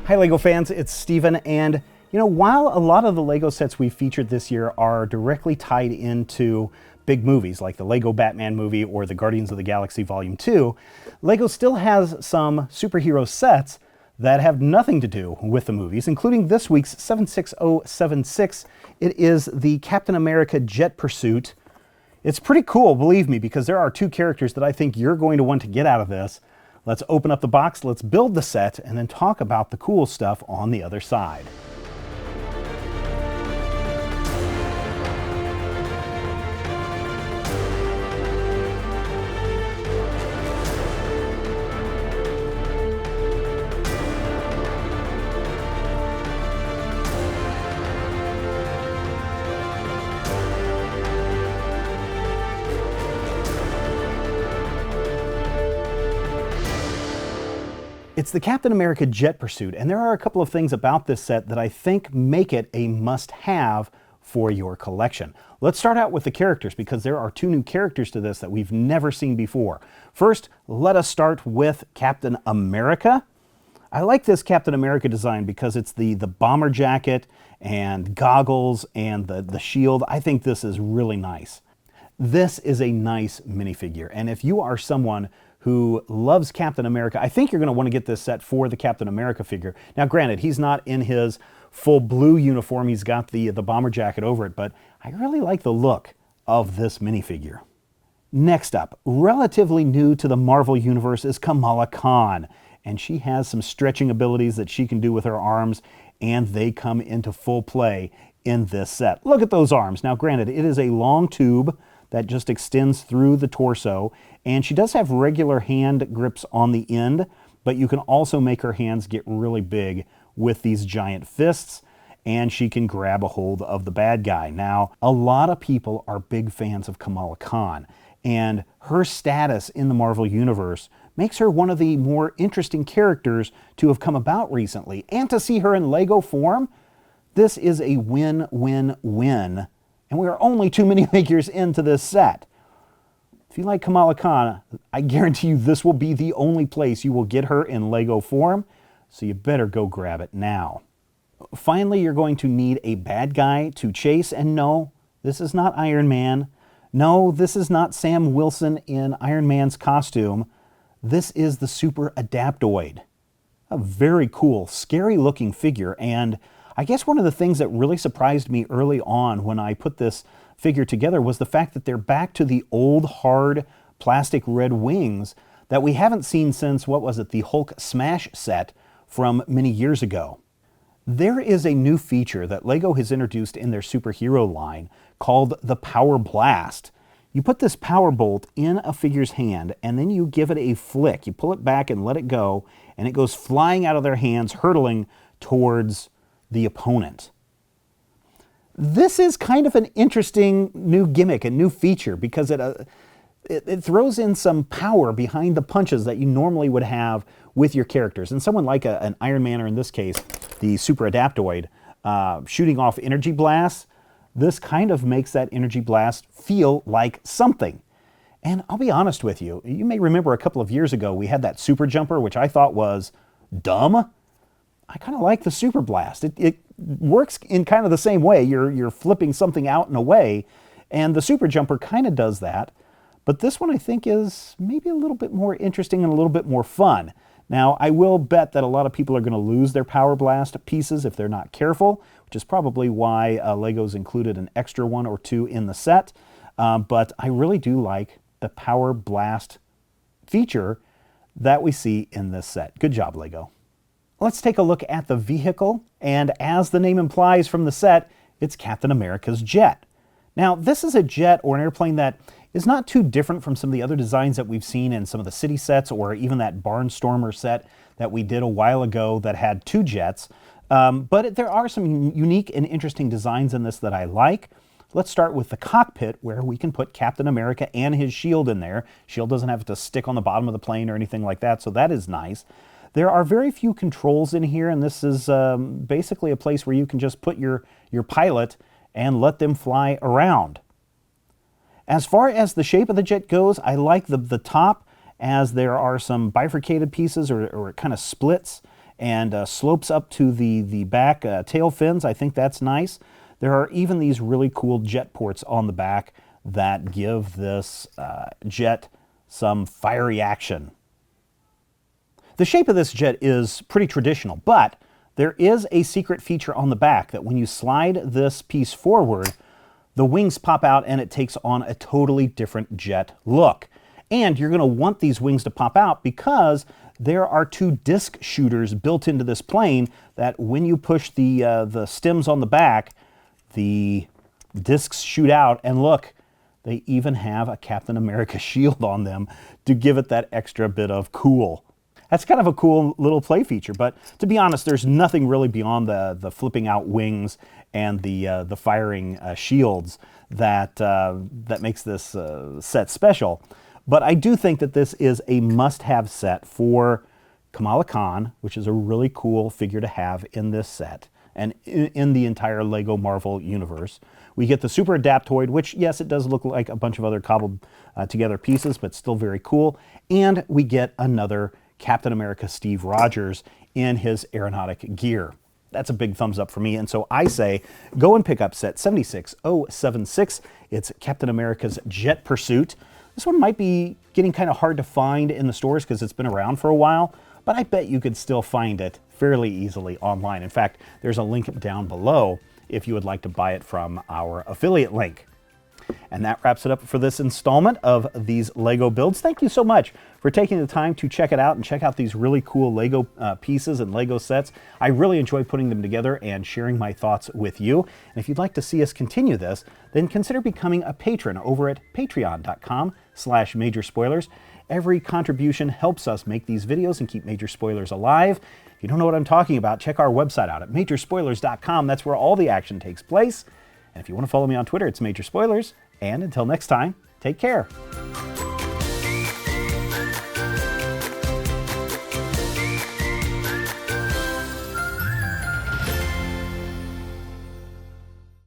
Hi LEGO fans, it's Steven, and while a lot of the LEGO sets we featured this year are directly tied into big movies like the LEGO Batman movie or the Guardians of the Galaxy Volume 2, LEGO still has some superhero sets that have nothing to do with the movies, including this week's 76076. It is the Captain America Jet Pursuit. It's pretty cool, believe me, because there are two characters that I think you're going to want to get out of this. Let's open up the box, let's build the set, and then talk about the cool stuff on the other side. It's the Captain America Jet Pursuit, and there are a couple of things about this set that I think make it a must-have for your collection. Let's start out with the characters, because there are two new characters to this that we've never seen before. First, let us start with Captain America. I like this Captain America design because it's the bomber jacket and goggles and the shield. I think this is really nice. This is a nice minifigure, and if you are someone who loves Captain America, I think you're going to want to get this set for the Captain America figure. Now granted, he's not in his full blue uniform, he's got the bomber jacket over it, but I really like the look of this minifigure. Next up, relatively new to the Marvel Universe is Kamala Khan, and she has some stretching abilities that she can do with her arms, and they come into full play in this set. Look at those arms. Now granted, it is a long tube that just extends through the torso, and she does have regular hand grips on the end, but you can also make her hands get really big with these giant fists, and she can grab a hold of the bad guy. Now, a lot of people are big fans of Kamala Khan, and her status in the Marvel Universe makes her one of the more interesting characters to have come about recently, and to see her in LEGO form, this is a win-win-win. And we are only 2 minifigures into this set. If you like Kamala Khan, I guarantee you this will be the only place you will get her in LEGO form, so you better go grab it now. Finally, you're going to need a bad guy to chase, and no, this is not Iron Man. No, this is not Sam Wilson in Iron Man's costume. This is the Super-Adaptoid. A very cool, scary-looking figure, and I guess one of the things that really surprised me early on when I put this figure together was the fact that they're back to the old hard plastic red wings that we haven't seen since, what was it, the Hulk Smash set from many years ago. There is a new feature that LEGO has introduced in their superhero line called the Power Blast. You put this power bolt in a figure's hand and then you give it a flick. You pull it back and let it go, and it goes flying out of their hands, hurtling towards the opponent. This is kind of an interesting new gimmick, a new feature, because it throws in some power behind the punches that you normally would have with your characters. And someone like an Iron Man, or in this case, the Super-Adaptoid, shooting off energy blasts, this kind of makes that energy blast feel like something. And I'll be honest with you, you may remember a couple of years ago we had that Super Jumper, which I thought was dumb. I kind of like the Super Blast. It works in kind of the same way. You're flipping something out and away, and the Super Jumper kind of does that. But this one I think is maybe a little bit more interesting and a little bit more fun. Now, I will bet that a lot of people are going to lose their Power Blast pieces if they're not careful, which is probably why LEGO's included an extra one or two in the set. But I really do like the Power Blast feature that we see in this set. Good job, LEGO. Let's take a look at the vehicle, and as the name implies from the set, it's Captain America's jet. Now, this is a jet or an airplane that is not too different from some of the other designs that we've seen in some of the city sets, or even that Barnstormer set that we did a while ago that had 2 jets. But there are some unique and interesting designs in this that I like. Let's start with the cockpit, where we can put Captain America and his shield in there. Shield doesn't have to stick on the bottom of the plane or anything like that, so that is nice. There are very few controls in here, and this is basically a place where you can just put your pilot and let them fly around. As far as the shape of the jet goes, I like the top, as there are some bifurcated pieces, or it kind of splits, and slopes up to the back tail fins. I think that's nice. There are even these really cool jet ports on the back that give this jet some fiery action. The shape of this jet is pretty traditional, but there is a secret feature on the back that when you slide this piece forward, the wings pop out and it takes on a totally different jet look. And you're going to want these wings to pop out because there are two disc shooters built into this plane that when you push the stems on the back, the discs shoot out, and look, they even have a Captain America shield on them to give it that extra bit of cool. That's kind of a cool little play feature, but to be honest, there's nothing really beyond the flipping out wings and the firing shields that makes this set special. But I do think that this is a must-have set for Kamala Khan, which is a really cool figure to have in this set and in the entire Lego Marvel universe. We get the Super-Adaptoid, which, yes, it does look like a bunch of other cobbled together pieces, but still very cool. And we get another Captain America Steve Rogers in his aeronautic gear. That's a big thumbs up for me. And so I say, go and pick up set 76076. It's Captain America's Jet Pursuit. This one might be getting kind of hard to find in the stores because it's been around for a while, but I bet you could still find it fairly easily online. In fact, there's a link down below if you would like to buy it from our affiliate link. And that wraps it up for this installment of these Lego builds. Thank you so much for taking the time to check it out and check out these really cool Lego pieces and Lego sets. I really enjoy putting them together and sharing my thoughts with you. And if you'd like to see us continue this, then consider becoming a patron over at patreon.com/majorspoilers. Every contribution helps us make these videos and keep Major Spoilers alive. If you don't know what I'm talking about, check our website out at majorspoilers.com. That's where all the action takes place. And if you want to follow me on Twitter, it's Major Spoilers. And until next time, take care.